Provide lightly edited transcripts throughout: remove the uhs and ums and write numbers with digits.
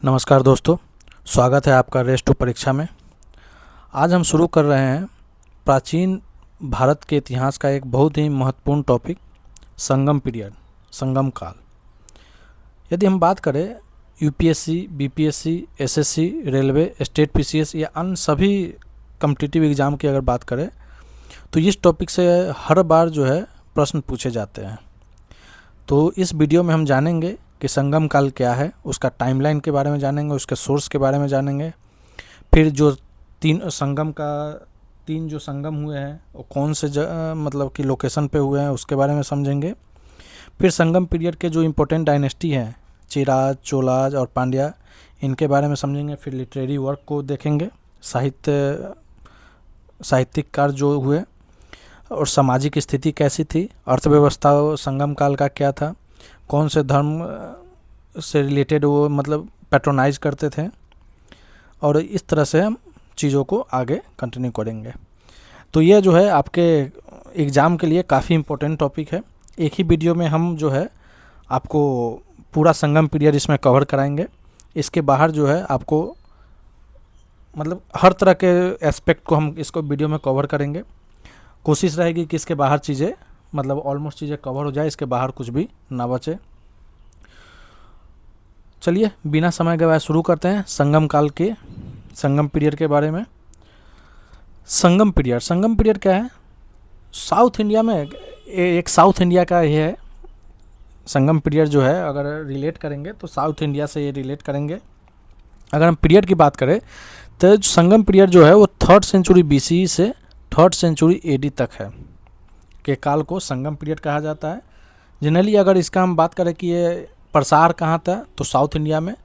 नमस्कार दोस्तों, स्वागत है आपका रेस टू परीक्षा में। आज हम शुरू कर रहे हैं प्राचीन भारत के इतिहास का एक बहुत ही महत्वपूर्ण टॉपिक, संगम पीरियड, संगम काल। यदि हम बात करें UPSC, BPSC, SSC, railway, state PCS या अन्य सभी कॉम्पिटिटिव एग्ज़ाम की अगर बात करें तो इस टॉपिक से हर बार जो है प्रश्न पूछे जाते हैं। तो इस वीडियो में हम जानेंगे कि संगम काल क्या है, उसका टाइमलाइन के बारे में जानेंगे, उसके सोर्स के बारे में जानेंगे, फिर जो तीन जो संगम हुए हैं वो कौन से मतलब कि लोकेशन पे हुए हैं उसके बारे में समझेंगे। फिर संगम पीरियड के जो इम्पोर्टेंट डायनेस्टी हैं, चेराज, चोलाज और पांड्या, इनके बारे में समझेंगे। फिर लिटरेरी वर्क को देखेंगे, साहित्यिककार जो हुए और सामाजिक स्थिति कैसी थी, अर्थव्यवस्था संगम काल का क्या था, कौन से धर्म से रिलेटेड वो मतलब पैट्रोनाइज करते थे, और इस तरह से हम चीज़ों को आगे कंटिन्यू करेंगे। तो ये जो है आपके एग्ज़ाम के लिए काफ़ी इम्पोर्टेंट टॉपिक है। एक ही वीडियो में हम जो है आपको पूरा संगम पीरियड इसमें कवर कराएंगे। इसके बाहर जो है आपको मतलब हर तरह के एस्पेक्ट को हम इसको वीडियो में कवर करेंगे। कोशिश रहेगी कि इसके बाहर चीज़ें मतलब ऑलमोस्ट चीज़ें कवर हो जाए, इसके बाहर कुछ भी ना बचे। चलिए बिना समय गवाए शुरू करते हैं संगम काल के, संगम पीरियड के बारे में। संगम पीरियड क्या है? साउथ इंडिया में एक साउथ इंडिया का ये है संगम पीरियड जो है। अगर रिलेट करेंगे तो साउथ इंडिया से ये रिलेट करेंगे। अगर हम पीरियड की बात करें तो संगम पीरियड जो है वो 3rd सेंचुरी बीसी से 3rd सेंचुरी एडी तक है के काल को संगम पीरियड कहा जाता है। जनरली अगर इसका हम बात करें कि ये प्रसार कहाँ था तो साउथ इंडिया में,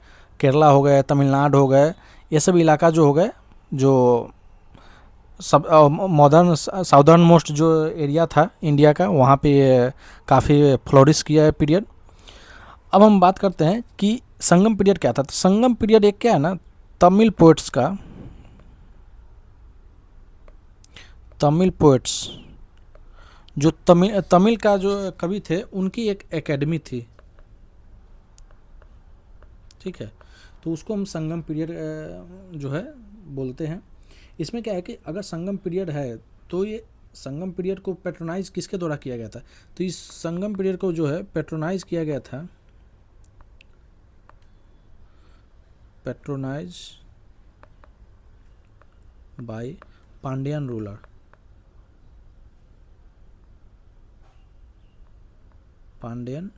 केरला हो गए, तमिलनाडु हो गए, ये सब इलाका जो हो गए, जो सब मॉडर्न साउदर्न मोस्ट जो एरिया था इंडिया का, वहाँ पे ये काफ़ी फ्लोरिश किया है पीरियड। अब हम बात करते हैं कि संगम पीरियड क्या था। तो संगम पीरियड एक क्या है ना, तमिल पोएट्स जो तमिल का जो कवि थे उनकी एक एकेडमी थी, ठीक है। तो उसको हम संगम पीरियड जो है बोलते हैं। इसमें क्या है कि अगर संगम पीरियड है तो ये संगम पीरियड को पैट्रोनाइज किसके द्वारा किया गया था? तो इस संगम पीरियड को जो है पैट्रोनाइज किया गया था, patronise by Pandyan ruler. Pandyan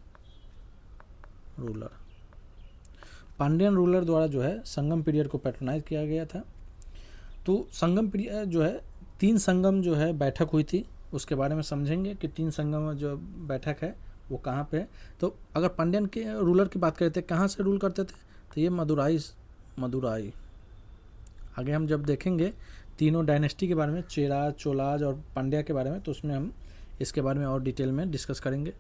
ruler द्वारा जो है संगम पीरियड को पैट्रोनाइज किया गया था। तो संगम पीरियड जो है 3 संगम जो है बैठक हुई थी, उसके बारे में समझेंगे कि 3 संगम जो बैठक है वो कहाँ पे है। तो अगर पांड्यन के रूलर की बात करते कहाँ से रूल करते थे तो ये मदुराई। आगे हम जब देखेंगे तीनों डायनेस्टी के बारे में, चेरा, चोलाज और पांड्या के बारे में, तो उसमें हम इसके बारे में और डिटेल में डिस्कस करेंगे।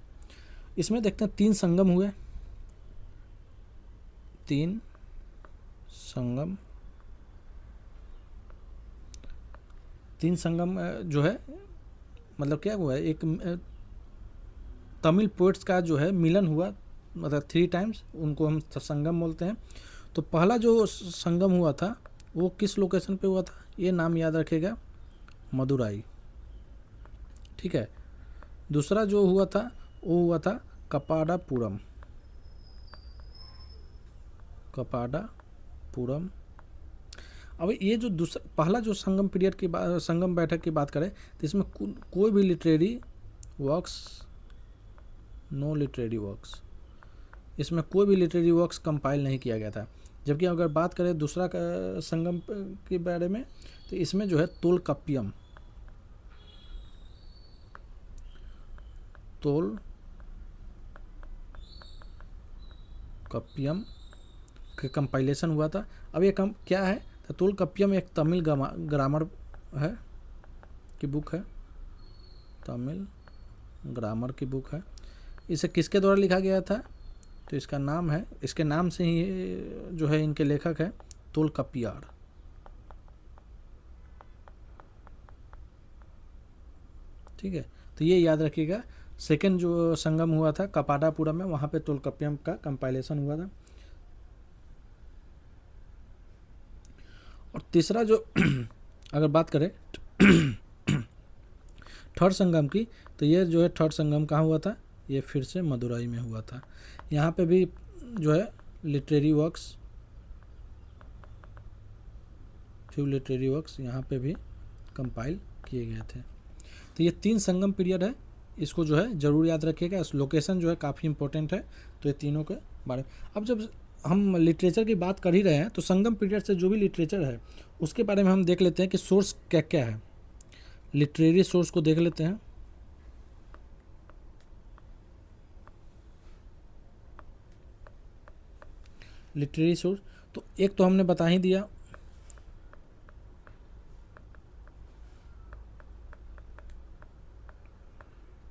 इसमें देखते हैं 3 संगम हुए, 3 संगम जो है मतलब क्या हुआ है, एक तमिल पोएट्स का जो है मिलन हुआ, मतलब 3 टाइम्स, उनको हम संगम बोलते हैं। तो पहला जो संगम हुआ था वो किस लोकेशन पे हुआ था, ये नाम याद रखेगा, मदुराई, ठीक है। दूसरा जो हुआ था वो हुआ था कपाडापुरम। अब ये जो पहला जो संगम पीरियड की संगम बैठक की बात करें तो इसमें कोई भी नो लिटरेरी वर्क्स, इसमें कोई भी लिटरेरी वर्क्स कंपाइल नहीं किया गया था। जबकि अगर बात करें दूसरा संगम के बारे में तो इसमें जो है तोलकाप्पियम के कंपाइलेशन हुआ था। अब ये क्या है तो तोलकाप्पियम एक तमिल ग्रामर है की बुक है, तमिल ग्रामर की बुक है। इसे किसके द्वारा लिखा गया था तो इसका नाम है, इसके नाम से ही जो है इनके लेखक है तोलकाप्पियार, ठीक है। तो ये याद रखिएगा। सेकेंड जो संगम हुआ था कपाडापुरम में, वहाँ पे तोलकाप्पियम का कंपाइलेशन हुआ था। और तीसरा जो अगर बात करें थर्ड संगम की, तो ये जो है थर्ड संगम कहाँ हुआ था, ये फिर से मदुरई में हुआ था। यहाँ पे भी जो है literary works, few literary works यहाँ पे भी कंपाइल किए गए थे। तो ये 3 संगम पीरियड है, इसको जो है ज़रूर याद रखिएगा। लोकेशन जो है काफ़ी इंपॉर्टेंट है, तो ये तीनों के बारे में। अब जब हम लिटरेचर की बात कर ही रहे हैं, तो संगम पीरियड से जो भी लिटरेचर है उसके बारे में हम देख लेते हैं कि सोर्स क्या क्या है। लिटरेरी सोर्स को देख लेते हैं। लिटरेरी सोर्स तो एक तो हमने बता ही दिया,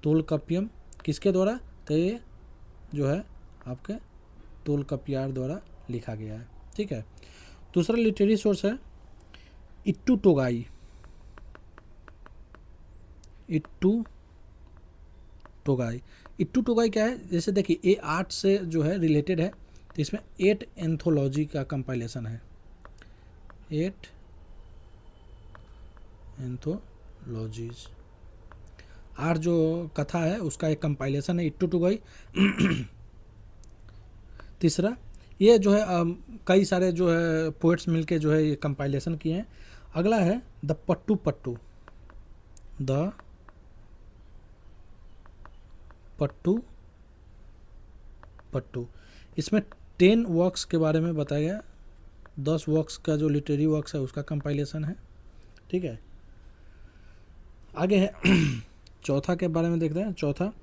तोलकाप्पियम, किसके द्वारा, तो ये जो है आपके तोलकाप्पियार द्वारा लिखा गया है। ठीक है। दूसरा लिटरेरी सोर्स है इट्टू टोगाई। इट्टू टोगाई, इट्टू टोगाई क्या है, जैसे देखिए ये आर्ट से जो है रिलेटेड है, तो इसमें 8 एंथोलॉजी का कंपाइलेशन है। 8 एंथोलॉजीज, 8 जो कथा है उसका एक कंपाइलेशन है इट्टू टोगाई। तीसरा ये जो है कई सारे जो है पोएट्स मिलके जो है ये कंपाइलेशन किए हैं। अगला है द पट्टू पट्टू, द पट्टू पट्टू, इसमें 10 वर्क्स के बारे में बताया गया। 10 वर्क्स का जो लिटरेरी वर्क्स है उसका कंपाइलेशन है। ठीक है। आगे है चौथा के बारे में देखते हैं। चौथा,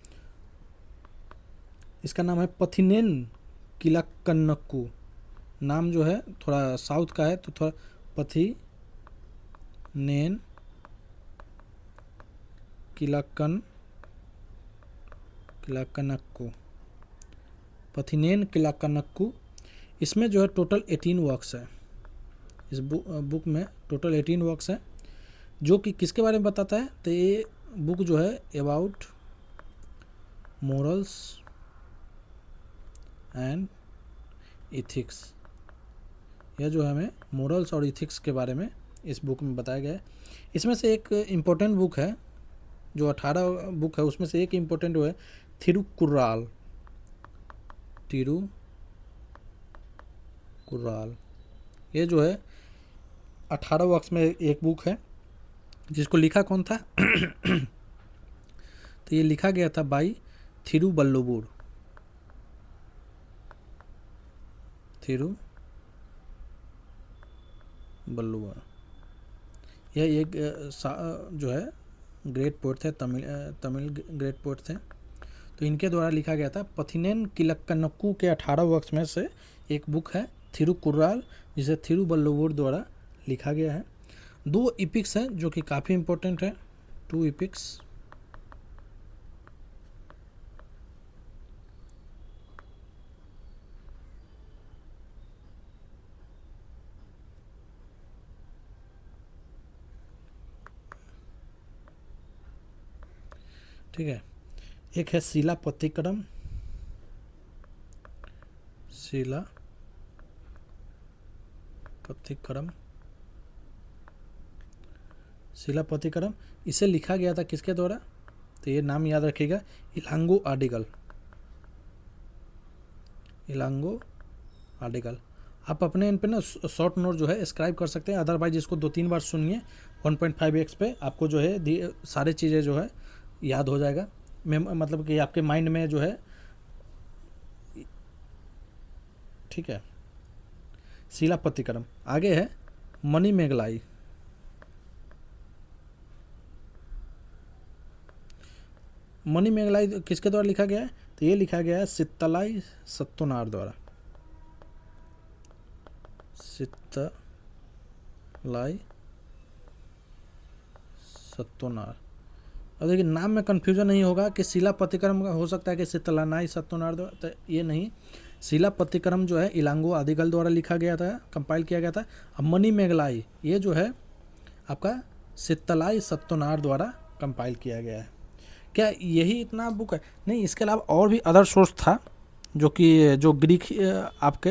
इसका नाम है पथिनेन किलाक्कन्नक्कू। नाम जो है थोड़ा साउथ का है, तो थोड़ा पथिनेन किलाक्कन्नक्कू, पथिनेन किलाक्कन्नक्कू। इसमें जो है टोटल 18 वर्क्स है। इस बुक में टोटल 18 वर्क्स है, जो कि किसके बारे में बताता है, तो ये बुक जो है अबाउट मोरल्स एंड इथिक्स। यह जो है हमें मोरल्स और इथिक्स के बारे में इस बुक में बताया गया है। इसमें से एक इम्पोर्टेंट बुक है, जो 18 बुक है उसमें से एक इम्पोर्टेंट वो है थिरुकुर्राल। थिरुकुर्राल ये जो है 18 वर्क्स में एक बुक है, जिसको लिखा कौन था तो ये लिखा गया था बाई थिरुवल्लुवर। थिरुवल्लुवर यह एक जो है ग्रेट पोएट थे, तमिल ग्रेट पोएट थे। तो इनके द्वारा लिखा गया था। पथिनेन किलक्कन्नक्कू के 18 वर्क्स में से एक बुक है थिरुकुर्राल, जिसे थिरुवल्लुवर द्वारा लिखा गया है। 2 इपिक्स हैं जो कि काफ़ी इम्पोर्टेंट है। 2 इपिक्स, ठीक है। एक है शिलापतिक्रम, शिलापतिक्रम इसे लिखा गया था किसके द्वारा, तो ये नाम याद रखिएगा, इलांगो आडिगल। आप अपने इन पे ना शॉर्ट नोट जो है स्क्राइब कर सकते हैं, अदरवाइज इसको 2-3 बार सुनिए 1.5x पे, आपको जो है सारी चीज़ें जो है याद हो जाएगा। मतलब कि आपके माइंड में जो है। ठीक है। शिलापतिक्रम। आगे है मणिमेगलाई। मणिमेगलाई किसके द्वारा लिखा गया है, तो ये लिखा गया है सित्तलाई सत्तोनार द्वारा। सित्तलाई सत्तोनार। अब देखिए नाम में कन्फ्यूजन नहीं होगा कि शिलापतिक्रम का हो सकता है कि सित्तलानाई सत्तोनार द्वारा, तो ये नहीं। शिलापतिक्रम जो है इलांगो आदिगल द्वारा लिखा गया था, कंपाइल किया गया था। अब मणिमेगलाई ये जो है आपका सित्तलाई सत्तोनार द्वारा कंपाइल किया गया है। क्या यही इतना बुक है? नहीं, इसके अलावा और भी अदर सोर्स था, जो ग्रीक आपके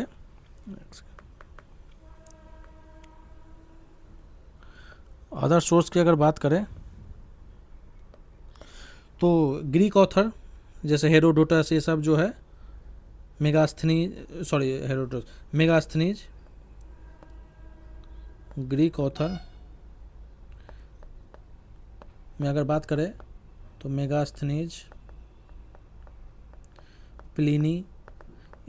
अदर सोर्स की अगर बात करें तो ग्रीक ऑथर जैसे हेरोडोटस, ये सब जो है, Megasthenes, sorry Herodotus, Megasthenes Greek author में अगर बात करें तो मेगास्थनीज, प्लिनी,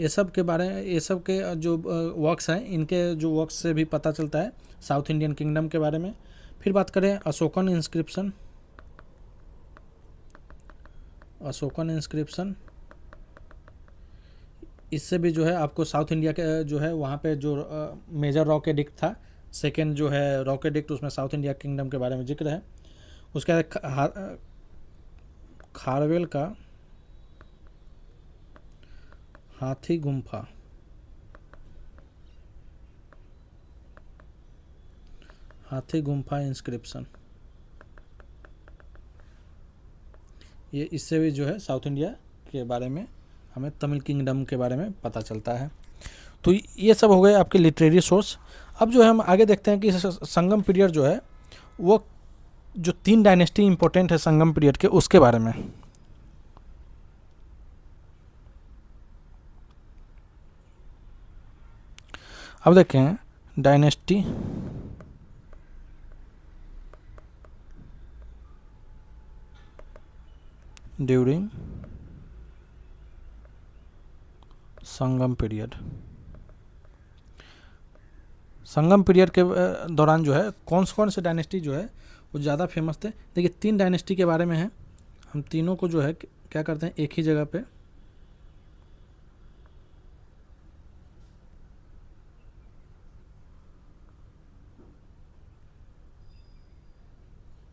ये सब के बारे में, ये सब के जो वर्क्स हैं, इनके जो वर्क्स से भी पता चलता है साउथ इंडियन किंगडम के बारे में। फिर बात करें अशोकन इंस्क्रिप्शन, अशोकन इंस्क्रिप्शन, इससे भी जो है आपको साउथ इंडिया के जो है वहाँ पे जो मेजर रॉक एडिक्ट था, सेकेंड जो है रॉक एडिक्ट, उसमें साउथ इंडिया किंगडम के बारे में जिक्र है। उसके बाद खारवेल का हाथी गुम्फा, हाथी गुम्फा इंस्क्रिप्शन, ये इससे भी जो है साउथ इंडिया के बारे में हमें तमिल किंगडम के बारे में पता चलता है। तो ये सब हो गए आपके लिटरेरी सोर्स। अब जो है हम आगे देखते हैं कि संगम पीरियड जो है वो जो 3 डायनेस्टी इंपॉर्टेंट है संगम पीरियड के, उसके बारे में। अब देखें डायनेस्टी ड्यूरिंग संगम पीरियड। संगम पीरियड के दौरान जो है कौन से डायनेस्टी जो है वो ज़्यादा फेमस थे। देखिए 3 डायनेस्टी के बारे में है, हम तीनों को जो है क्या करते हैं एक ही जगह पे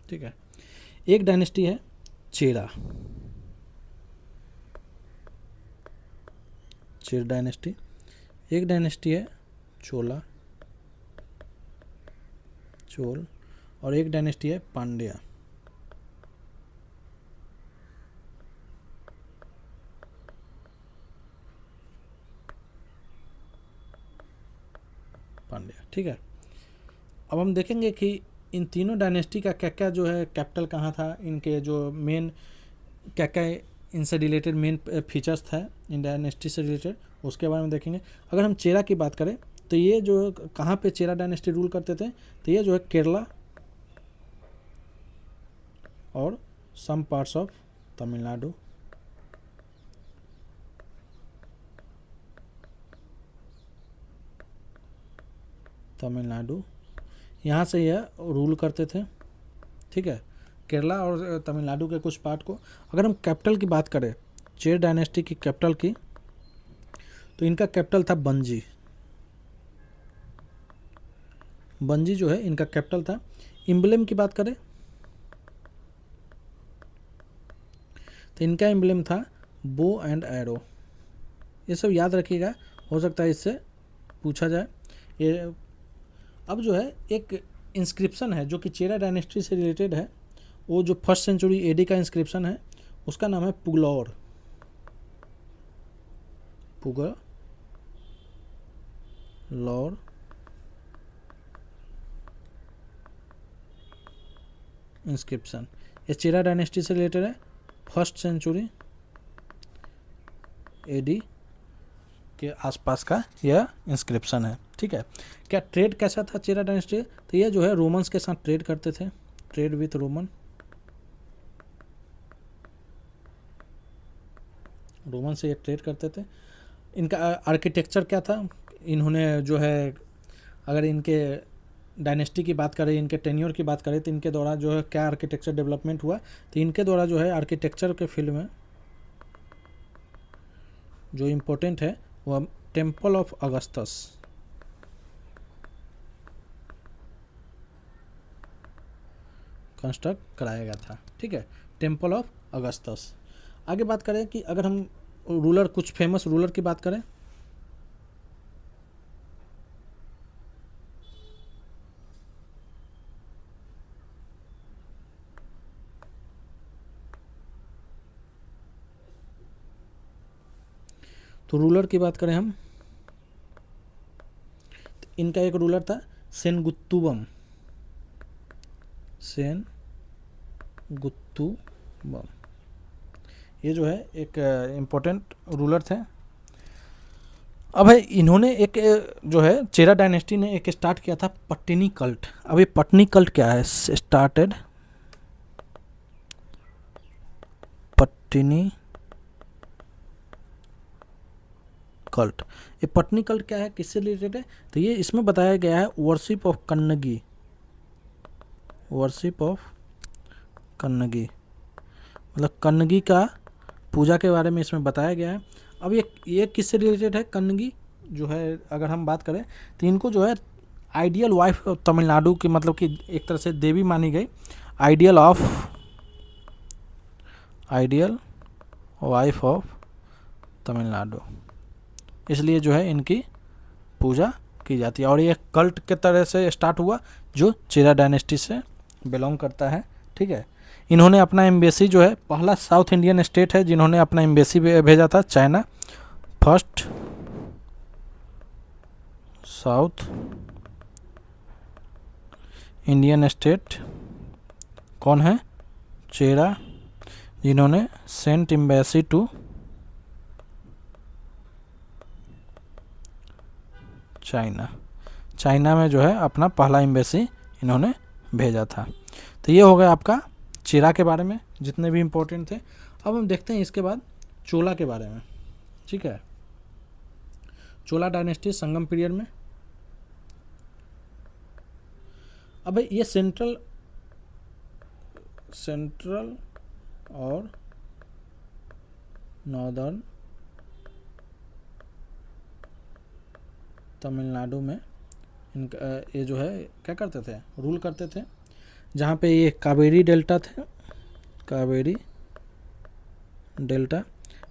ठीक है। एक डायनेस्टी है चेरा, चेर डायनेस्टी। एक डायनेस्टी है चोला, चोल। और एक डायनेस्टी है पांड्या, पांड्या। ठीक है। अब हम देखेंगे कि इन तीनों डायनेस्टी का क्या क्या जो है कैपिटल कहाँ था, इनके जो मेन क्या क्या इनसे रिलेटेड मेन फीचर्स था इन डायनेस्टी से रिलेटेड, उसके बारे में देखेंगे। अगर हम चेरा की बात करें तो ये जो कहाँ पे चेरा डायनेस्टी रूल करते थे, तो ये जो है केरला और some parts of Tamil Nadu, Tamil Nadu यहाँ से यह रूल करते थे। ठीक है, केरला और तमिलनाडु के कुछ पार्ट को। अगर हम कैपिटल की बात करें चेर डायनेस्टी की कैपिटल की, तो इनका कैपिटल था बंजी, बंजी जो है इनका कैपिटल था। एम्ब्लेम की बात करें तो इनका एम्ब्लेम था बो एंड एरो। ये सब याद रखिएगा, हो सकता है इससे पूछा जाए। ये अब जो है एक इंस्क्रिप्शन है जो कि चेरा डायनेस्टी से रिलेटेड है, वो जो 1st सेंचुरी एडी का इंस्क्रिप्शन है, उसका नाम है पुगलौर, पुगलौर इंस्क्रिप्शन। ये चेरा डायनेस्टी से रिलेटेड है, 1st सेंचुरी एडी के आसपास का यह इंस्क्रिप्शन है। ठीक है। क्या ट्रेड कैसा था चेरा डायनेस्टी, तो यह जो है रोमन्स के साथ ट्रेड करते थे, ट्रेड विथ रोमन, रोमन से ये ट्रेड करते थे। इनका आर्किटेक्चर क्या था, इन्होंने जो है अगर इनके डायनेस्टी की बात करें, इनके टेन्योर की बात करें, तो इनके द्वारा जो है क्या आर्किटेक्चर डेवलपमेंट हुआ, तो इनके द्वारा जो है आर्किटेक्चर के फील्ड में जो इम्पोर्टेंट है वह टेम्पल ऑफ अगस्तस, कंस्ट्रक्ट कराया गया था। ठीक है, टेम्पल ऑफ अगस्तस। आगे बात करें कि अगर हम रूलर, कुछ फेमस रूलर की बात करें, तो रूलर की बात करें हम, तो इनका एक रूलर था सेनगुत्तुवम, सेन गुत्तू बम, ये जो है एक इम्पोर्टेंट रूलर थे। अब है इन्होंने एक जो है चेरा डायनेस्टी ने एक स्टार्ट किया था पट्टिनी कल्ट। अब ये पट्टिनी कल्ट क्या है? Started Pattini cult. ये पट्टिनी कल्ट क्या है, किससे रिलेटेड है? तो ये इसमें बताया गया है worship of Kannagi, worship of Kannagi, मतलब कन्नगी का पूजा के बारे में इसमें बताया गया है। अब ये किससे रिलेटेड है? कन्नगी जो है अगर हम बात करें तो इनको जो है आइडियल वाइफ तमिलनाडु की, मतलब कि एक तरह से देवी मानी गई, आइडियल वाइफ ऑफ तमिलनाडु, इसलिए जो है इनकी पूजा की जाती है। और ये कल्ट के तरह से स्टार्ट हुआ जो चेरा डायनेस्टी से बिलोंग करता है। ठीक है, इन्होंने अपना एम्बेसी जो है, पहला साउथ इंडियन स्टेट है जिन्होंने अपना एम्बेसी भेजा था China. First south Indian state कौन है? चेरा, जिन्होंने सेंट एम्बेसी टू चाइना में जो है अपना पहला एम्बेसी इन्होंने भेजा था। तो ये हो गया आपका चेरा के बारे में जितने भी इम्पोर्टेंट थे। अब हम देखते हैं इसके बाद चोला के बारे में। ठीक है, चोला डायनेस्टी संगम पीरियड में। अब ये सेंट्रल और नॉर्दर्न तमिलनाडु में इनका ये जो है क्या करते थे? रूल करते थे। जहाँ पे ये कावेरी डेल्टा थे, कावेरी डेल्टा,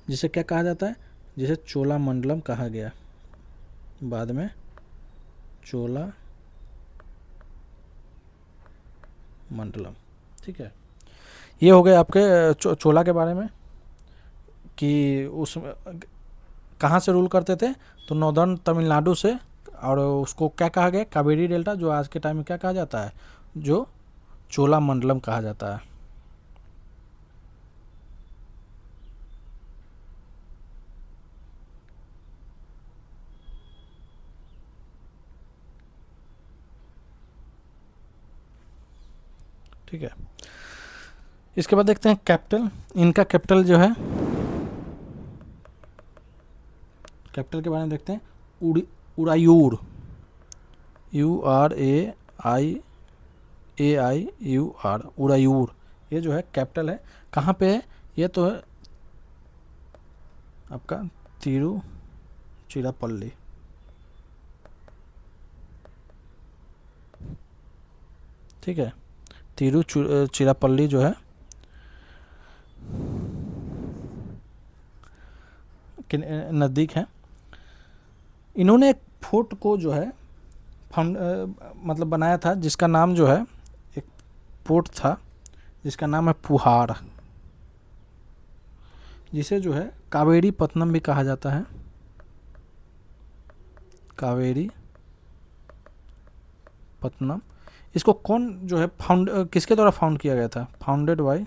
जिसे क्या कहा जाता है? जिसे चोला मंडलम कहा गया, बाद में चोला मंडलम। ठीक है, ये हो गए आपके चोला के बारे में कि उस कहाँ से रूल करते थे? तो नॉर्दर्न तमिलनाडु से, और उसको क्या कहा गया? कावेरी डेल्टा, जो आज के टाइम में क्या कहा जाता है? जो चोला मंडलम कहा जाता है। ठीक है, इसके बाद देखते हैं कैपिटल। इनका कैपिटल जो है, कैपिटल के बारे में देखते हैं। उरायूर, URAIAIUR, उरायूर, ये जो है कैपिटल है। कहाँ पे है? ये तो है आपका तिरुचिरापल्ली। ठीक है, तिरुचिरापल्ली जो है नज़दीक है। इन्होंने एक फोर्ट को जो है मतलब बनाया था, जिसका नाम जो है, एक फोर्ट था जिसका नाम है पुहार, जिसे जो है कावेरी पत्तनम भी कहा जाता है। कावेरी पत्तनम, इसको कौन जो है किसके द्वारा फाउंड किया गया था? फाउंडेड बाय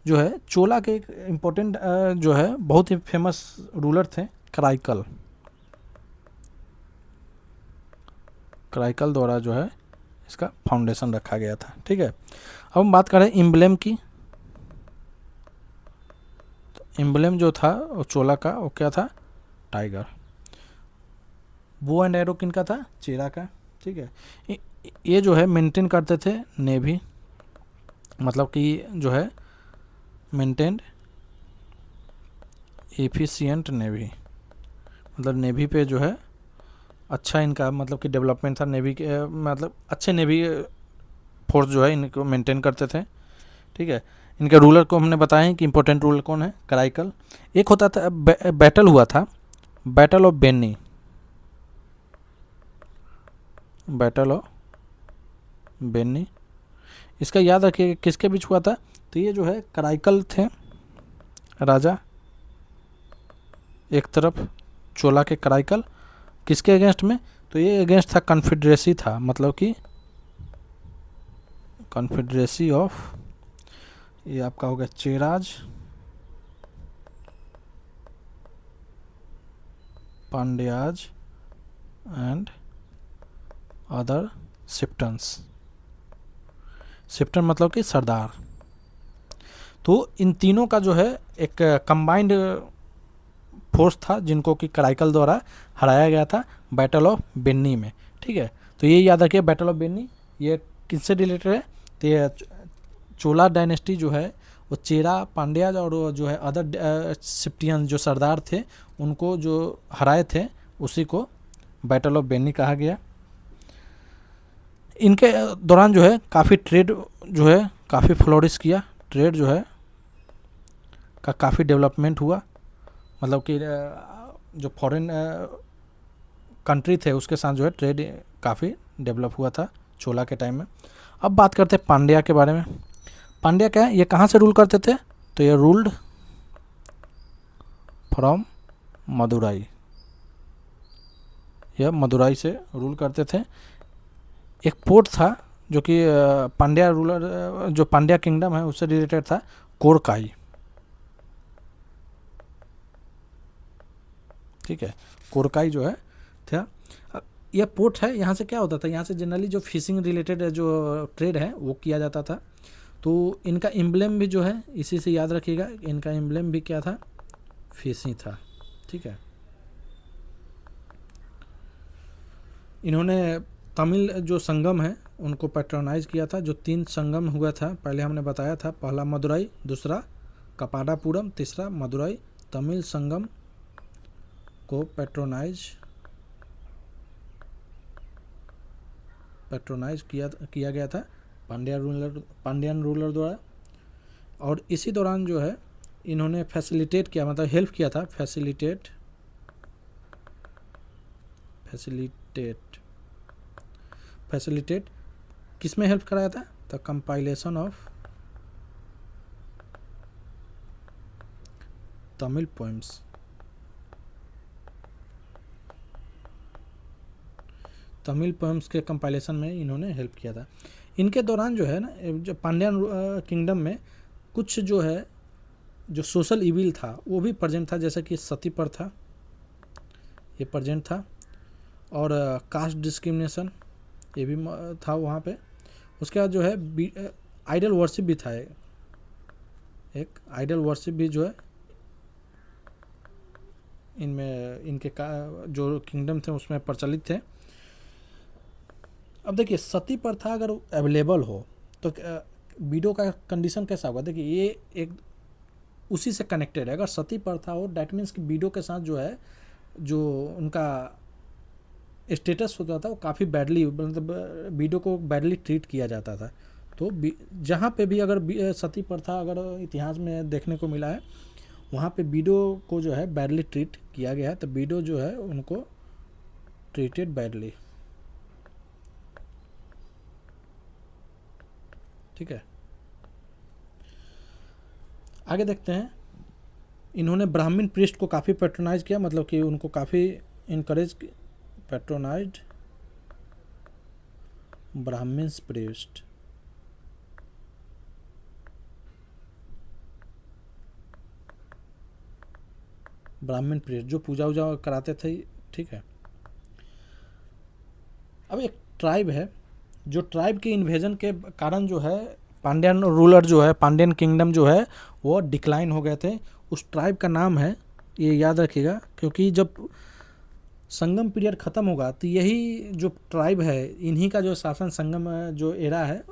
जो है चोला के एक इम्पोर्टेंट जो है बहुत ही फेमस रूलर थे, कराइकल द्वारा जो है इसका फाउंडेशन रखा गया था। ठीक है, अब हम बात करें एम्ब्लेम की। तो एम्ब्लेम जो था वो चोला का, वो क्या था? टाइगर। बो एंड एरो किनका था? चेरा का। ठीक है, ये जो है मेंटेन करते थे नेवी, मतलब कि जो है मेंटेन्ड एफिशिएंट नेवी, मतलब नेवी पे जो है अच्छा इनका मतलब कि डेवलपमेंट था। नेवी के मतलब अच्छे नेवी फोर्स जो है इनको मेंटेन करते थे। ठीक है, इनके रूलर को हमने बताया कि इंपॉर्टेंट रूलर कौन है? कराइकल। एक होता था बैटल हुआ था, battle of Venni, battle of Venni. इसका याद रखिए किसके बीच हुआ था? तो ये जो है कराइकल थे राजा एक तरफ, चोला के कराइकल, किसके अगेंस्ट में? तो ये अगेंस्ट था, कन्फेडरेसी था, मतलब कि कॉन्फेडरेसी ऑफ, ये आपका हो गया चेराज, पांड्याज एंड अदर शिफ्टन्स। शिफ्टन मतलब कि सरदार। तो इन तीनों का जो है एक कंबाइंड फोर्स था जिनको कि कराईकल द्वारा हराया गया था बैटल ऑफ बेन्नी में। ठीक है, तो ये याद रखिए बैटल ऑफ बेन्नी ये किससे रिलेटेड है, तो ये चोला डायनेस्टी जो है वो चेरा, पांड्याज और जो है अदर शिफ्टियन जो सरदार थे उनको जो हराए थे उसी को बैटल ऑफ बेन्नी कहा गया। इनके दौरान जो है काफ़ी ट्रेड जो है काफ़ी फ्लोरिश किया, ट्रेड जो है का काफ़ी डेवलपमेंट हुआ, मतलब कि जो फॉरेन कंट्री थे उसके साथ जो है ट्रेड काफ़ी डेवलप हुआ था चोला के टाइम में। अब बात करते हैं पांड्या के बारे में। पांड्या क्या है, ये कहाँ से रूल करते थे, तो ये रूल्ड फ्रॉम मदुराई, यह मदुराई से रूल करते थे। एक पोर्ट था जो कि पांड्या रूलर जो पांड्या किंगडम है उससे रिलेटेड था, कोरकाई। ठीक है, कोरकाई जो है था यह पोर्ट है। यहाँ से क्या होता था, यहाँ से जनरली जो फिशिंग रिलेटेड जो ट्रेड है वो किया जाता था। तो इनका एम्ब्लेम भी जो है इसी से याद रखिएगा, इनका एम्ब्लेम भी क्या था, फिशिंग था। ठीक है, इन्होंने तमिल जो संगम है उनको पैट्रोनाइज किया था। जो 3 संगम हुआ था पहले हमने बताया था, पहला मदुराई, दूसरा कपाडापुरम, तीसरा मदुराई। तमिल संगम को पैट्रोनाइज किया गया था पांड्यान रूलर द्वारा। और इसी दौरान जो है इन्होंने फैसिलिटेट किया, मतलब हेल्प किया था, फैसिलिटेट किस में हेल्प कराया था, the compilation of Tamil poems. Tamil poems के कंपाइलेशन में इन्होंने हेल्प किया था। इनके दौरान जो है ना, जो पांड्यान किंगडम में कुछ जो है जो सोशल इविल था वो भी प्रेजेंट था, जैसे कि सती प्रथा ये प्रेजेंट था, और कास्ट डिस्क्रिमिनेशन ये भी था वहाँ पे। उसके बाद जो है आइडल वर्शिप भी था, एक आइडल वर्शिप भी जो है इनमें इनके जो किंगडम थे उसमें प्रचलित थे। अब देखिए सती प्रथा अगर अवेलेबल हो तो विडो का कंडीशन कैसा होगा, देखिए ये एक उसी से कनेक्टेड है। अगर सती प्रथा हो डैट मीन्स कि विडो के साथ जो है जो उनका स्टेटस होता था वो काफ़ी बैडली, मतलब विडो को बैडली ट्रीट किया जाता था। तो जहाँ पे भी अगर सती प्रथा अगर इतिहास में देखने को मिला है वहाँ पे विडो को जो है बैडली ट्रीट किया गया है, तो विडो जो है उनको ट्रीटेड बैडली। ठीक है, आगे देखते हैं। इन्होंने ब्राह्मण प्रीस्ट को काफ़ी पैट्रोनाइज किया, मतलब कि उनको काफ़ी इनकरेज, पैट्रोनाइज्ड ब्राह्मण प्रीस्ट। ब्राह्मण प्रीस्ट जो पूजा वूजा कराते थे। ठीक है, अब एक ट्राइब है, जो ट्राइब के इन्वेजन के कारण जो है पांड्यान रूलर जो है, पांड्यन किंगडम जो है वो डिक्लाइन हो गए थे। उस ट्राइब का नाम है, ये याद रखिएगा, क्योंकि जब संगम पीरियड ख़त्म होगा तो यही जो ट्राइब है इन्हीं का जो शासन संगम जो एरा है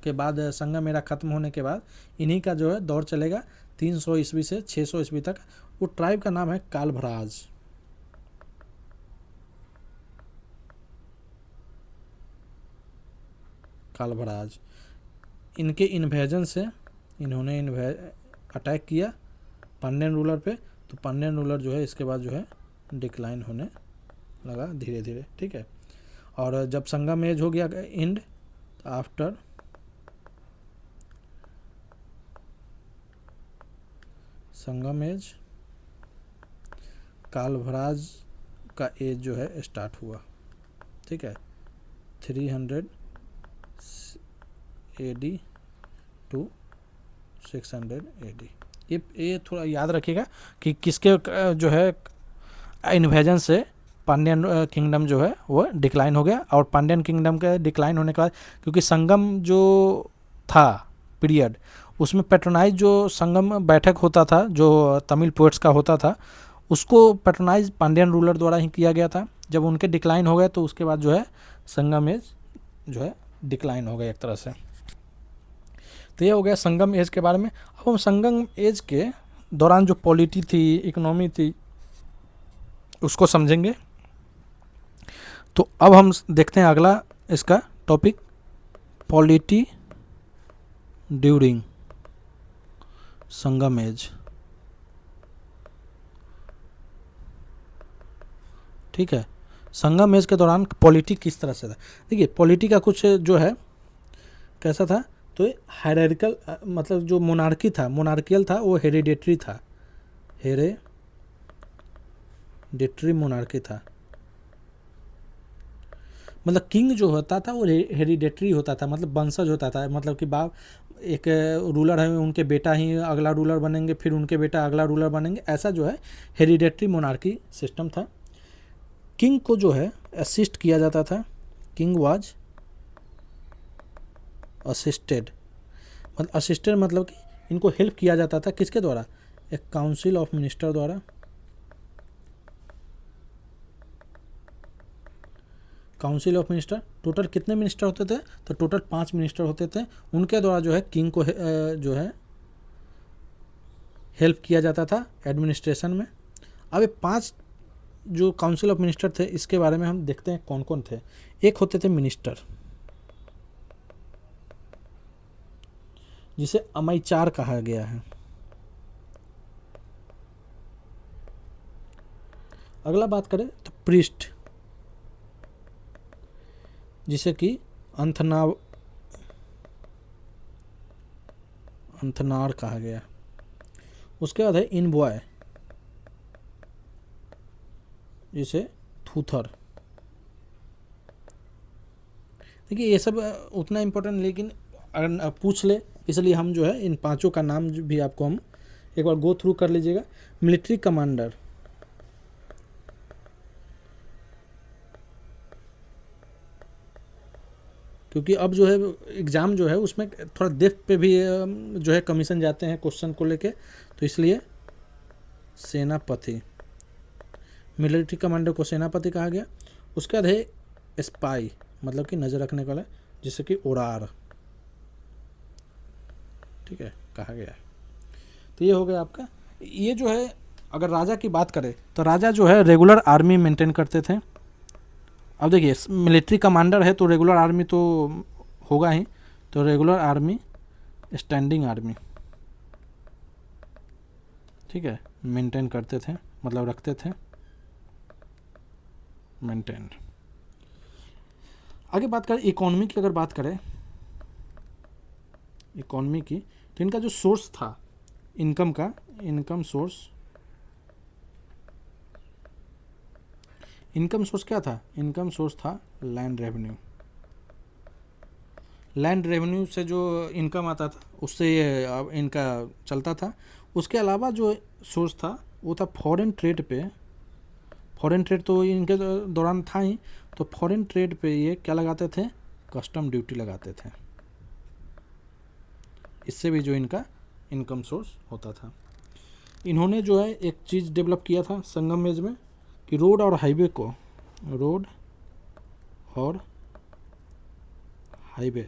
के बाद, संगम एरा ख़त्म होने के बाद इन्हीं का जो है दौर चलेगा 300 ईस्वी से 600 ईस्वी तक। वो ट्राइब का नाम है कालभराज। कालभराज, इनके इन्वेजन से इन्होंने अटैक किया पांड्यन रूलर पे, तो पांड्यन रूलर जो है इसके बाद जो है डिक्लाइन होने लगा धीरे धीरे। ठीक है, और जब संगम एज हो गया एंड, आफ्टर संगम एज कालभराज का एज जो है स्टार्ट हुआ। ठीक है, 300 AD टू 600 AD। ये थोड़ा याद रखिएगा कि किसके जो है इन्वेजन से पांड्यन किंगडम जो है वो डिक्लाइन हो गया। और पांड्यन किंगडम के डिक्लाइन होने के बाद, क्योंकि संगम जो था पीरियड, उसमें पैट्रोनाइज जो संगम बैठक होता था जो तमिल पोइट्स का होता था, उसको पैट्रोनाइज पांड्यन रूलर द्वारा ही किया गया था। जब उनके डिक्लाइन हो गए तो उसके बाद जो है संगम एज जो है डिक्लाइन हो गया एक तरह से। तो ये हो गया संगम एज के बारे में। अब हम संगम एज के दौरान जो पॉलिटी थी, इकोनॉमी थी, उसको समझेंगे। तो अब हम देखते हैं अगला इसका टॉपिक, पॉलिटी ड्यूरिंग संगम एज। ठीक है, संगम एज के दौरान पॉलिटी किस तरह से था। देखिए पॉलिटी का कुछ जो है कैसा था, तो हायरार्किकल, मतलब जो मोनार्की था, मोनार्कियल था, वो हेरिडेटरी था, हेरिडेटरी मोनार्की था। मतलब किंग जो होता था वो हेरिडेटरी होता था, मतलब वंशज होता था, मतलब कि बाप एक रूलर है, उनके बेटा ही अगला रूलर बनेंगे, फिर उनके बेटा अगला रूलर बनेंगे, ऐसा जो है हेरिडेटरी मोनार्की सिस्टम था। किंग को जो है असिस्ट किया जाता था, किंग वाज असिस्टेड, मतलब असिस्टेड मतलब कि इनको हेल्प किया जाता था, किसके द्वारा, एक काउंसिल ऑफ मिनिस्टर द्वारा। काउंसिल ऑफ मिनिस्टर, टोटल कितने मिनिस्टर होते थे, तो टोटल 5 मिनिस्टर होते थे, उनके द्वारा जो है किंग को जो है हेल्प किया जाता था एडमिनिस्ट्रेशन में। अब ये 5 जो काउंसिल ऑफ मिनिस्टर थे, इसके बारे में हम देखते हैं कौन कौन थे। एक होते थे मिनिस्टर, जिसे अमाइचार कहा गया है। अगला बात करें तो प्रीस्ट, जिसे कि अंथनार कहा गया। उसके बाद है इनबॉय, जिसे थूथर। देखिए ये सब उतना इम्पोर्टेंट, लेकिन अगर पूछ ले, इसलिए हम जो है इन 5 का नाम भी आपको हम एक बार गो थ्रू कर लीजिएगा। मिलिट्री कमांडर, क्योंकि अब जो है एग्ज़ाम जो है उसमें थोड़ा डेप्थ पे भी जो है कमीशन जाते हैं क्वेश्चन को लेके, तो इसलिए सेनापति, मिलिट्री कमांडर को सेनापति कहा गया। उसके बाद है स्पाई, मतलब कि नज़र रखने वाला, जिसे कि ओरार, ठीक है, कहा गया। तो ये हो गया आपका। ये जो है अगर राजा की बात करें तो राजा जो है रेगुलर आर्मी मेंटेन करते थे। अब देखिए मिलिट्री कमांडर है तो रेगुलर आर्मी तो होगा ही, तो रेगुलर आर्मी, स्टैंडिंग आर्मी, ठीक है, मेंटेन करते थे, मतलब रखते थे, मेंटेन। आगे बात करें इकोनॉमी की, अगर बात करें इकोनॉमी की, तो इनका जो सोर्स था इनकम का, इनकम सोर्स क्या था, इनकम सोर्स था लैंड रेवेन्यू। लैंड रेवेन्यू से जो इनकम आता था उससे ये इनका चलता था। उसके अलावा जो सोर्स था वो था फॉरेन ट्रेड पे। फॉरेन ट्रेड तो इनके दौरान था ही, तो फॉरेन ट्रेड पे ये क्या लगाते थे, कस्टम ड्यूटी लगाते थे। इससे भी जो इनका इनकम सोर्स होता था। इन्होंने जो है एक चीज़ डेवलप किया था संगम एज में, कि रोड और हाईवे को, रोड और हाईवे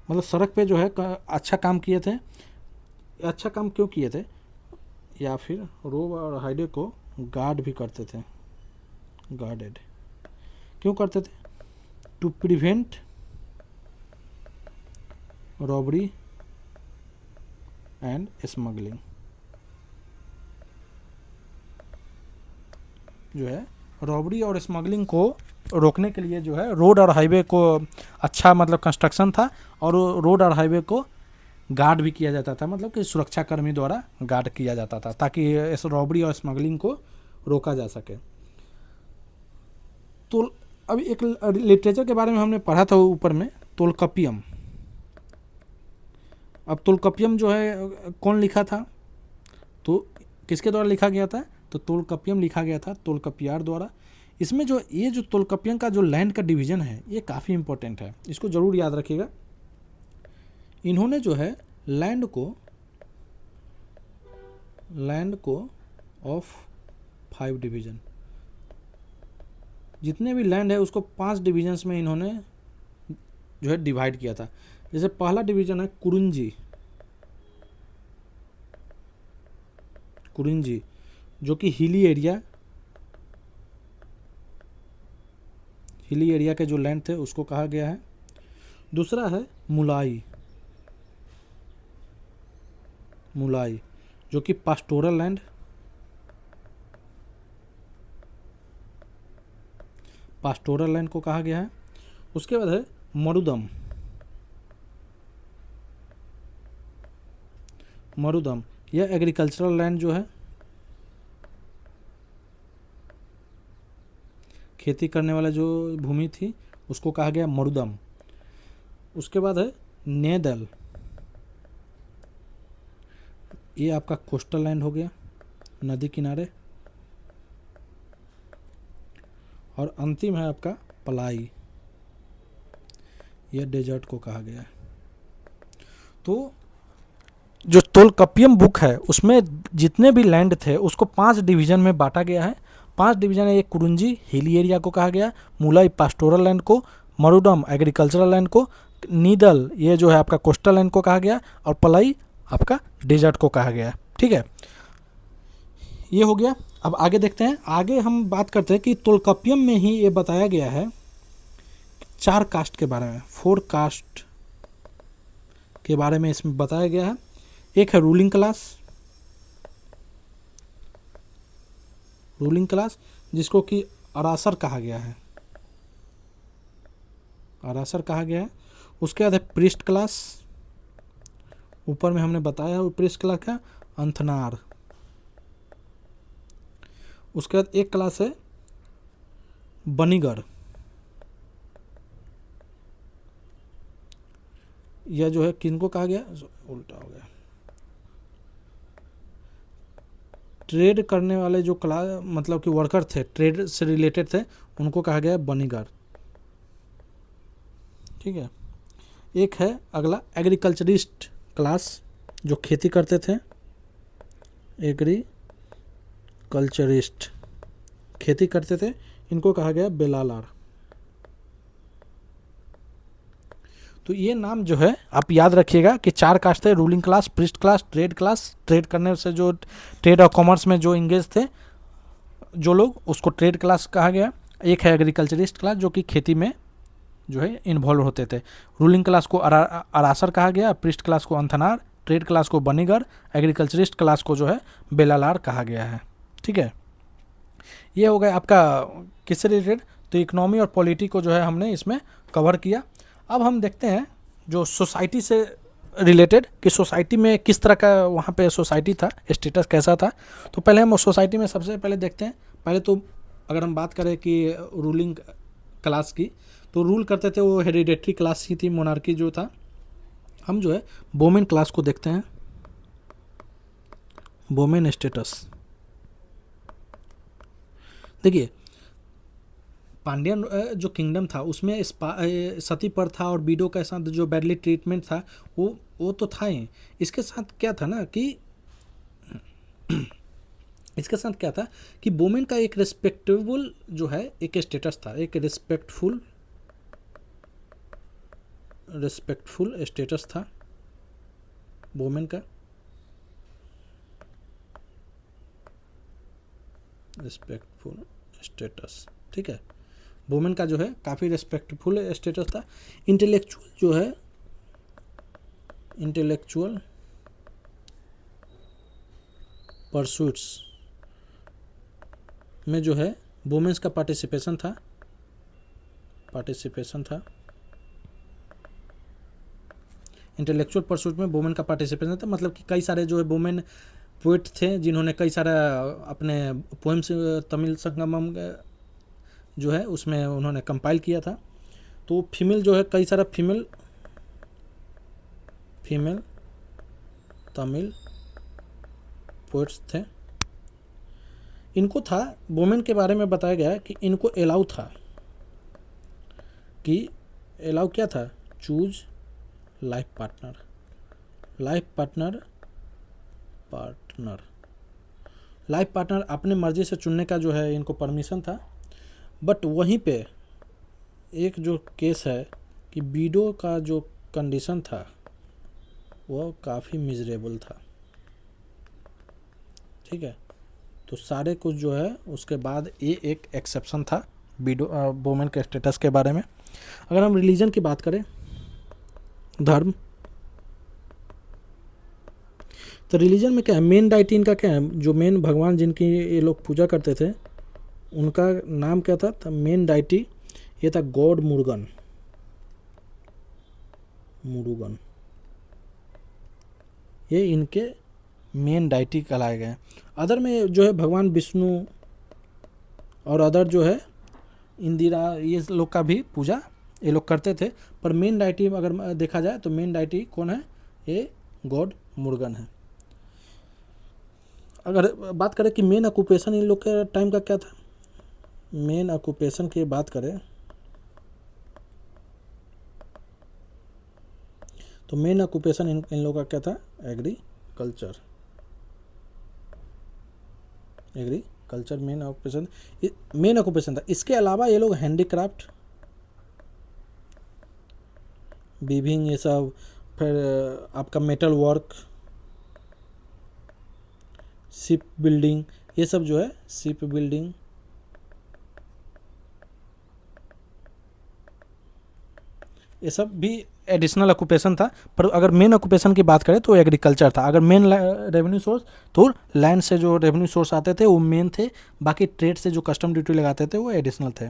मतलब सड़क पे जो है अच्छा काम किए थे। अच्छा काम क्यों किए थे, या फिर रोड और हाईवे को गार्ड भी करते थे, गार्डेड क्यों करते थे, to prevent robbery and smuggling. जो है रॉबरी और स्मगलिंग को रोकने के लिए जो है रोड और हाईवे को अच्छा मतलब कंस्ट्रक्शन था, और रोड और हाईवे को गार्ड भी किया जाता था, मतलब कि सुरक्षा कर्मी द्वारा गार्ड किया जाता था, ताकि इस रॉबरी और स्मगलिंग को रोका जा सके। तो अभी एक लिटरेचर के बारे में हमने पढ़ा था ऊपर में, तोलकपियम। अब तोल्काप्पियम जो है कौन लिखा था, तो किसके द्वारा लिखा गया था, तो तोल्काप्पियम लिखा गया था तोल्काप्पियार द्वारा। इसमें जो ये जो तोल्काप्पियम का जो लैंड का डिवीज़न है ये काफ़ी इंपॉर्टेंट है, इसको ज़रूर याद रखिएगा। इन्होंने जो है लैंड को ऑफ 5 डिवीज़न, जितने भी लैंड है उसको 5 डिवीजन्स में इन्होंने जो है डिवाइड किया था। जैसे पहला डिवीज़न है कुरिंजी जो कि हिली एरिया के जो लैंड थे उसको कहा गया है। दूसरा है मुलाई जो कि पास्टोरल लैंड, को कहा गया है। उसके बाद है मरुदम, यह एग्रीकल्चरल लैंड जो है, खेती करने वाला जो भूमि थी उसको कहा गया मरुदम। उसके बाद है नेदल, ये आपका कोस्टल लैंड हो गया, नदी किनारे। और अंतिम है आपका पलाई, यह डेजर्ट को कहा गया है। तो जो तोल्काप्पियम बुक है उसमें जितने भी लैंड थे उसको 5 डिवीज़न में बांटा गया है। 5 डिवीज़न है, एक कुरुंजी हिली एरिया को कहा गया, मुलाई पास्टोरल लैंड को, मरुडम एग्रीकल्चरल लैंड को, नीदल ये जो है आपका कोस्टल लैंड को कहा गया, और पलाई आपका डेजर्ट को कहा गया। ठीक है, ये हो गया। अब आगे देखते हैं, आगे हम बात करते हैं कि तोल्काप्पियम में ही ये बताया गया है 4 कास्ट के बारे में, 4 कास्ट के बारे में इसमें बताया गया है। एक है रूलिंग क्लास जिसको कि अरासर कहा गया है, उसके बाद है प्रिस्ट क्लास, ऊपर में हमने बताया है प्रिस्ट क्लास का अंथनार। उसके बाद एक क्लास है बनीगर, यह जो है किनको कहा गया, उल्टा हो गया, ट्रेड करने वाले जो क्लास मतलब कि वर्कर थे, ट्रेड से रिलेटेड थे, उनको कहा गया बनीगर। ठीक है, एक है अगला एग्रीकल्चरिस्ट क्लास जो खेती करते थे, एग्रीकल्चरिस्ट खेती करते थे, इनको कहा गया बेलालार। तो ये नाम जो है आप याद रखिएगा कि 4 कास्ट थे, ruling class, priest class, trade करने से जो ट्रेड और कॉमर्स में जो इंगेज थे जो लोग, उसको ट्रेड क्लास कहा गया। एक है एग्रीकल्चरिस्ट क्लास जो कि खेती में जो है इन्वॉल्व होते थे। रूलिंग क्लास को अरासर कहा गया, प्रिस्ट क्लास को अंथनार, ट्रेड क्लास को बनीगर, एग्रीकल्चरिस्ट क्लास को जो है बेलालार कहा गया है। ठीक है, ये हो गया आपका किससे रिलेटेड, तो इकोनॉमी और पॉलिटी को जो है हमने इसमें कवर किया। अब हम देखते हैं जो सोसाइटी से रिलेटेड कि सोसाइटी में किस तरह का वहाँ पे सोसाइटी था, स्टेटस कैसा था। तो पहले हम सोसाइटी में सबसे पहले देखते हैं। पहले तो अगर हम बात करें कि रूलिंग क्लास की, तो रूल करते थे वो हेरिडेटरी क्लास ही थी, मोनार्की जो था। हम जो है बोमेन क्लास को देखते हैं, बोमेन स्टेटस। देखिए पांड्यन जो किंगडम था उसमें सती प्रथा और बीडो के साथ जो बैडली ट्रीटमेंट था वो तो था ही। इसके साथ क्या था ना कि वोमेन का एक रिस्पेक्टेबल जो है एक स्टेटस था, एक रिस्पेक्टफुल स्टेटस था वोमेन का, रिस्पेक्टफुल स्टेटस। ठीक है, वुमेन का जो है काफ़ी रिस्पेक्टफुल स्टेटस था। इंटेलेक्चुअल परसूट्स में जो है वुमेन्स का पार्टिसिपेशन था। इंटेलेक्चुअल परसूट में वुमेन का पार्टिसिपेशन था, मतलब कि कई सारे जो है वुमेन पोइट थे जिन्होंने कई सारा अपने पोएम्स तमिल संगमम जो है उसमें उन्होंने कंपाइल किया था। तो फीमेल जो है कई सारा फीमेल तमिल पोइट्स थे। इनको था, वुमेन के बारे में बताया गया कि इनको अलाउ था कि अलाउ क्या था, choose life partner, life partner life partner अपने मर्जी से चुनने का जो है इनको परमिशन था। बट वहीं पे एक जो केस है कि विडो का जो कंडीशन था वो काफ़ी मिजरेबल था, ठीक है। तो सारे कुछ जो है उसके बाद ये एक एक्सेप्शन था विडो वुमेन के स्टेटस के बारे में। अगर हम रिलीजन की बात करें, धर्म, तो रिलीजन में क्या है, मेन डाइटी इनका क्या है, जो मेन भगवान जिनकी ये लोग पूजा करते थे उनका नाम क्या था, मेन डाइटी ये था गॉड मुरुगन, ये इनके मेन डाइटी कहलाए गए। अदर में जो है भगवान विष्णु और अदर जो है इंदिरा, ये लोग का भी पूजा ये लोग करते थे। पर मेन डाइटी अगर देखा जाए तो मेन डाइटी कौन है, ये गॉड मुरुगन है। अगर बात करें कि मेन ऑक्यूपेशन इन लोग के टाइम का क्या था, मेन ऑक्यूपेशन की बात करें तो मेन ऑक्यूपेशन इन लोगों का क्या था, एग्रीकल्चर मेन ऑक्यूपेशन था। इसके अलावा ये लोग हैंडीक्राफ्ट, वीविंग, ये सब, फिर आपका मेटल वर्क, शिप बिल्डिंग, ये सब जो है शिप बिल्डिंग, ये सब भी एडिशनल ऑक्यूपेशन था। पर अगर मेन ऑक्यूपेशन की बात करें तो एग्रीकल्चर था। अगर मेन रेवेन्यू सोर्स तो लैंड से जो रेवेन्यू सोर्स आते थे वो मेन थे, बाकी ट्रेड से जो कस्टम ड्यूटी लगाते थे वो एडिशनल थे।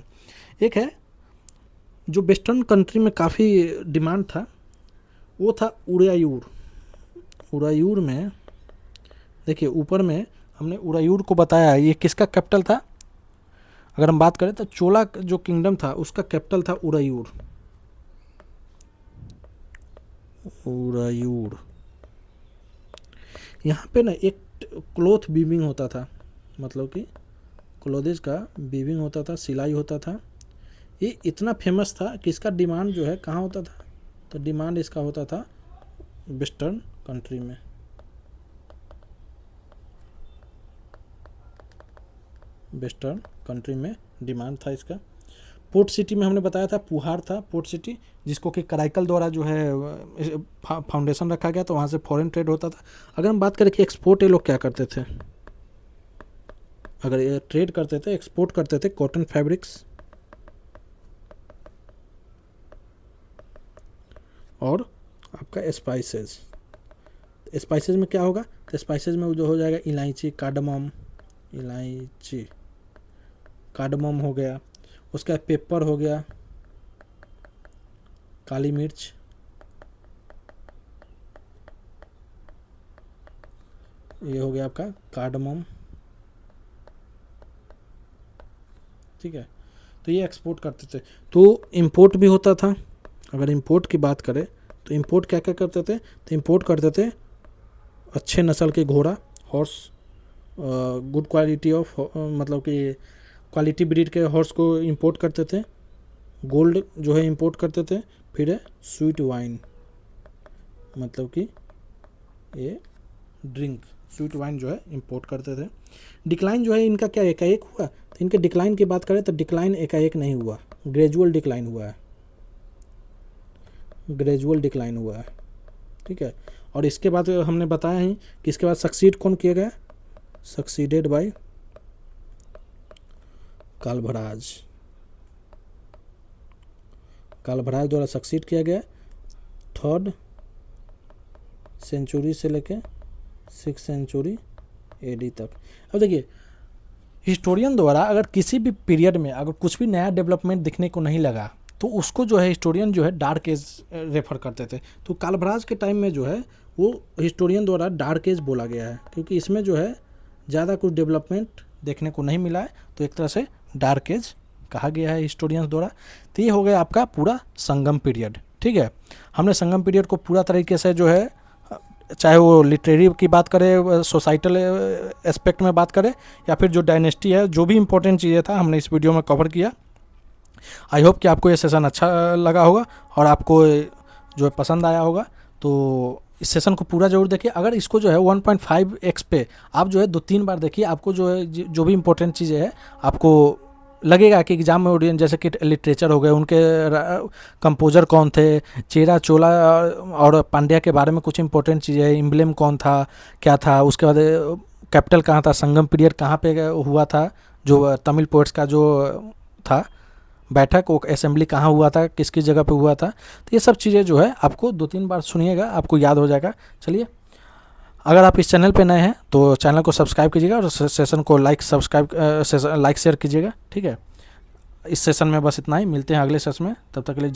एक है जो वेस्टर्न कंट्री में काफ़ी डिमांड था, वो था उरायूर में देखिए ऊपर में हमने उरायूर को बताया, ये किसका कैपिटल था। अगर हम बात करें तो चोला जो किंगडम था उसका कैपिटल था उरायूर। यहाँ पे ना एक क्लोथ वीविंग होता था, मतलब कि क्लोथेस का वीविंग होता था, सिलाई होता था। ये इतना फेमस था कि इसका डिमांड जो है कहाँ होता था, तो डिमांड इसका होता था वेस्टर्न कंट्री में। वेस्टर्न कंट्री में डिमांड था इसका। पोर्ट सिटी में हमने बताया था पुहार था पोर्ट सिटी, जिसको कि कराइकल द्वारा जो है फाउंडेशन रखा गया, तो वहाँ से फॉरेन ट्रेड होता था। अगर हम बात करें कि एक्सपोर्ट ये लोग क्या करते थे, अगर ये ट्रेड करते थे, एक्सपोर्ट करते थे कॉटन फैब्रिक्स और आपका स्पाइसेस। स्पाइसेस में क्या होगा, तो स्पाइसेस में जो हो जाएगा इलायची, कार्डमम हो गया, उसका पेपर हो गया, काली मिर्च, ये हो गया आपका कार्डमम, ठीक है। तो ये एक्सपोर्ट करते थे। तो इंपोर्ट भी होता था। अगर इंपोर्ट की बात करें तो इंपोर्ट क्या क्या करते थे, तो इंपोर्ट करते थे अच्छे नस्ल के घोड़ा, हॉर्स, गुड क्वालिटी ऑफ, मतलब कि क्वालिटी ब्रीड के हॉर्स को इंपोर्ट करते थे। गोल्ड जो है इंपोर्ट करते थे। फिर है स्वीट वाइन, मतलब कि ये ड्रिंक, स्वीट वाइन जो है इंपोर्ट करते थे। डिक्लाइन जो है इनका क्या एकाएक हुआ, तो इनके डिक्लाइन की बात करें तो डिक्लाइन एकाएक नहीं हुआ, ग्रेजुअल डिक्लाइन हुआ है, ठीक है। और इसके बाद हमने बताया ही कि इसके बाद सक्सीड कौन किया गया, सक्सीडेड बाय कालभराज द्वारा सक्सीड किया गया 3rd सेंचुरी से लेके 6th सेंचुरी AD तक। अब देखिए हिस्टोरियन द्वारा अगर किसी भी पीरियड में अगर कुछ भी नया डेवलपमेंट दिखने को नहीं लगा तो उसको जो है हिस्टोरियन जो है डार्क एज रेफर करते थे। तो कालभराज के टाइम में जो है वो हिस्टोरियन द्वारा डार्क एज बोला गया है, क्योंकि इसमें जो है ज़्यादा कुछ डेवलपमेंट देखने को नहीं मिला है, तो एक तरह से डार्क एज कहा गया है हिस्टोरियंस द्वारा। तो ये हो गया आपका पूरा संगम पीरियड, ठीक है। हमने संगम पीरियड को पूरा तरीके से जो है चाहे वो लिटरेरी की बात करें, सोसाइटल एस्पेक्ट में बात करें, या फिर जो डायनेस्टी है, जो भी इंपॉर्टेंट चीज़ें था हमने इस वीडियो में कवर किया। आई होप कि आपको ये सेशन अच्छा लगा होगा और आपको जो है पसंद आया होगा। तो इस सेशन को पूरा जरूर देखिए। अगर इसको जो है 1.5x पे आप जो है 2-3 बार देखिए, आपको जो है जो भी इंपॉर्टेंट चीज़ें है आपको लगेगा कि एग्जाम में ओरिएंट, जैसे कि लिटरेचर हो गए, उनके कंपोजर कौन थे, चेरा चोला और पांड्या के बारे में कुछ इंपॉर्टेंट चीज़ें है, एम्ब्लेम कौन था, क्या था, उसके बाद कैपिटल कहाँ था, संगम पीरियड कहाँ पे हुआ था, जो तमिल पोइट्स का जो था बैठक, वो असेंबली कहाँ हुआ था, किस किस जगह पे हुआ था। तो ये सब चीज़ें जो है आपको 2-3 बार सुनिएगा, आपको याद हो जाएगा। चलिए, अगर आप इस चैनल पे नए हैं तो चैनल को सब्सक्राइब कीजिएगा और सेशन को लाइक शेयर कीजिएगा, ठीक है। इस सेशन में बस इतना ही, मिलते हैं अगले सेशन में, तब तक के लिए